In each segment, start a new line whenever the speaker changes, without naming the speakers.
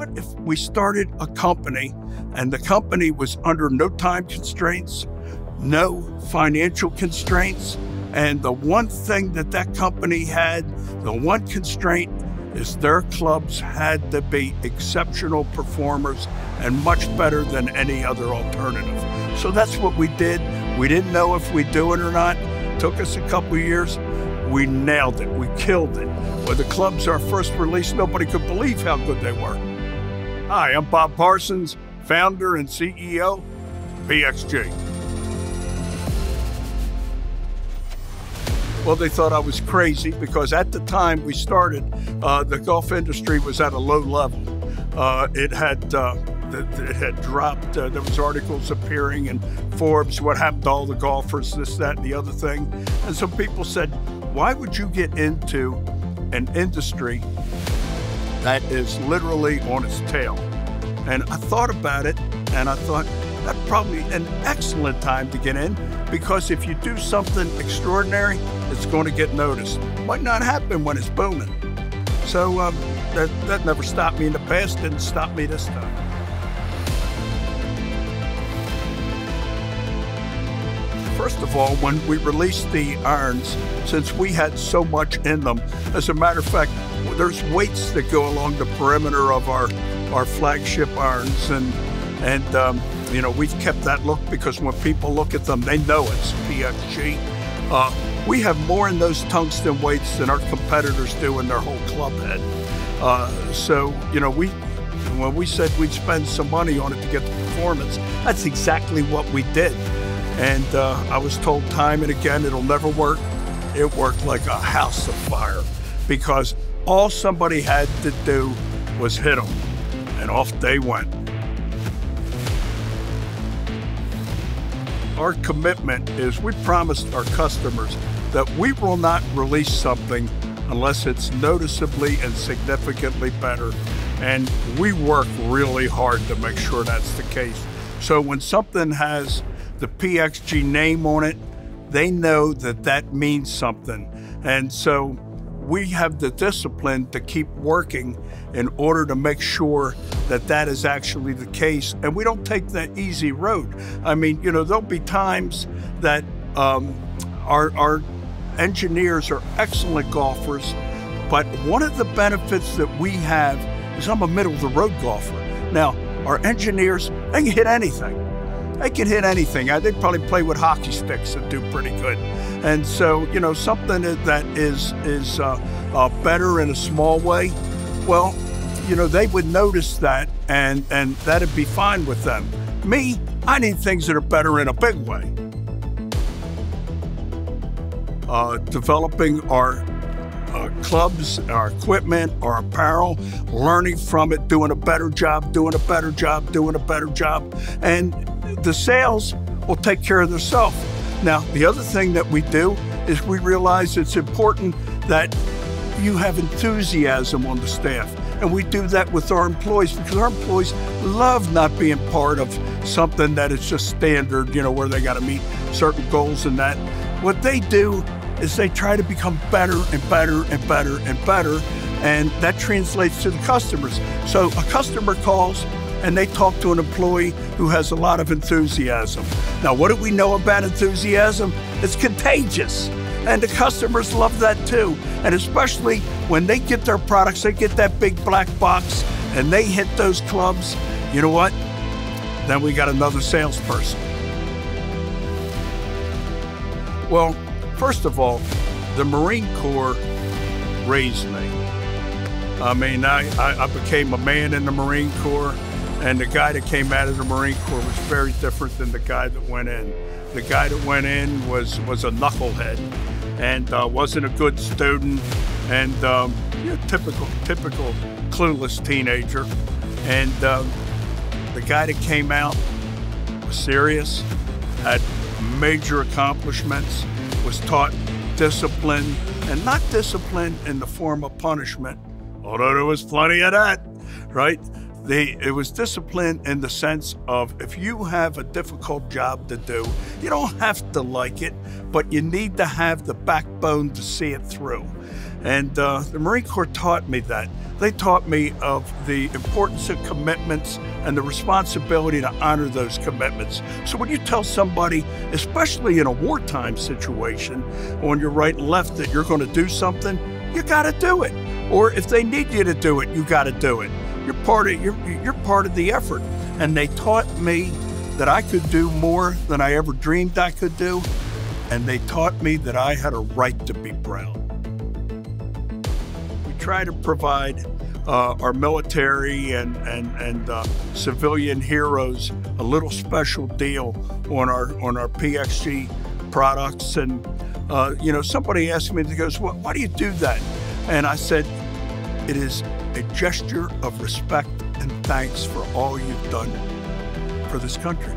what if we started a company and the company was under no time constraints, no financial constraints, and the one thing that that company had, the one constraint, is their clubs had to be exceptional performers and much better than any other alternative. So that's what we did. We didn't know if we'd do it or not. It took us a couple of years. We nailed it. We killed it. When the clubs, our first release, nobody could believe how good they were. Hi, I'm Bob Parsons, founder and CEO of PXG. Well, they thought I was crazy because at the time we started, the golf industry was at a low level. It had dropped. There was articles appearing in Forbes, what happened to all the golfers, this, that, and the other thing. And some people said, why would you get into an industry that is literally on its tail? And I thought about it, and I thought that's probably an excellent time to get in, because if you do something extraordinary, it's going to get noticed. Might not happen when it's booming. So that never stopped me in the past, didn't stop me this time. First of all, when we released the irons, since we had so much in them, as a matter of fact, there's weights that go along the perimeter of our flagship irons, and you know, we've kept that look because when people look at them, they know it's PXG. We have more in those tungsten weights than our competitors do in their whole club head. So, you know, when we said we'd spend some money on it to get the performance, that's exactly what we did. And I was told time and again, it'll never work. It worked like a house of fire because all somebody had to do was hit them, and off they went. Our commitment is we promised our customers that we will not release something unless it's noticeably and significantly better. And we work really hard to make sure that's the case. So when something has the PXG name on it, they know that that means something. And so we have the discipline to keep working in order to make sure that that is actually the case. And we don't take that easy road. I mean, you know, there'll be times that our engineers are excellent golfers, but one of the benefits that we have is I'm a middle-of-the-road golfer. Now, our engineers, they can hit anything. They can hit anything. They probably play with hockey sticks and do pretty good. And so, you know, something that is better in a small way, well, you know, they would notice that, and that'd be fine with them. Me, I need things that are better in a big way. Developing our clubs, our equipment, our apparel, learning from it, doing a better job, doing a better job, doing a better job, and the sales will take care of themselves. Now, the other thing that we do is we realize it's important that you have enthusiasm on the staff. And we do that with our employees because our employees love not being part of something that is just standard, you know, where they got to meet certain goals and that. What they do is they try to become better and better and better and better, and that translates to the customers. So a customer calls and they talk to an employee who has a lot of enthusiasm. Now, what do we know about enthusiasm? It's contagious. And the customers love that too. And especially when they get their products, they get that big black box and they hit those clubs, you know what? Then we got another salesperson. Well, first of all, the Marine Corps raised me. I mean, I became a man in the Marine Corps, and the guy that came out of the Marine Corps was very different than the guy that went in. The guy that went in was a knucklehead and wasn't a good student, and you know, typical clueless teenager. And the guy that came out was serious, had major accomplishments, was taught discipline, and not discipline in the form of punishment, although there was plenty of that, right? It was discipline in the sense of if you have a difficult job to do, you don't have to like it, but you need to have the backbone to see it through. And the Marine Corps taught me that. They taught me of the importance of commitments and the responsibility to honor those commitments. So when you tell somebody, especially in a wartime situation, on your right and left, that you're going to do something, you got to do it. Or if they need you to do it, you got to do it. You're part of the effort. And they taught me that I could do more than I ever dreamed I could do. And they taught me that I had a right to be proud. We try to provide our military and civilian heroes a little special deal on our PXG products. And somebody asked me, they goes, well, why do you do that? And I said, it is a gesture of respect and thanks for all you've done for this country.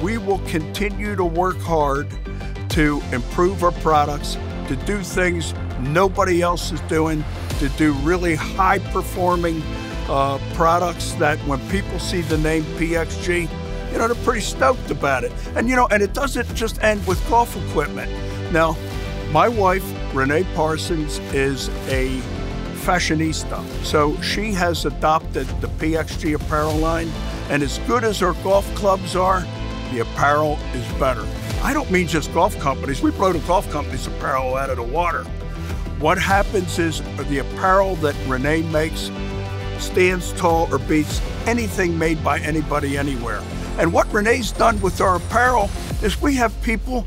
We will continue to work hard to improve our products, to do things nobody else is doing, to do really high-performing products that when people see the name PXG, they're pretty stoked about it. And it doesn't just end with golf equipment. Now, my wife, Renee Parsons, is a fashionista, so she has adopted the PXG apparel line, and as good as our golf clubs are, the apparel is better. I don't mean just golf companies. We blow the golf companies' apparel out of the water. What happens is the apparel that Renee makes stands tall or beats anything made by anybody anywhere. And what Renee's done with our apparel is we have people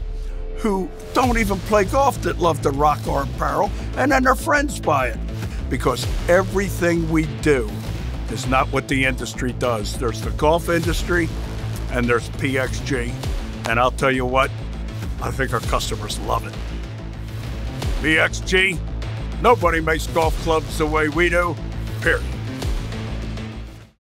who don't even play golf that love to rock our apparel, and then their friends buy it. Because everything we do is not what the industry does. There's the golf industry, and there's PXG. And I'll tell you what, I think our customers love it. PXG, nobody makes golf clubs the way we do, period.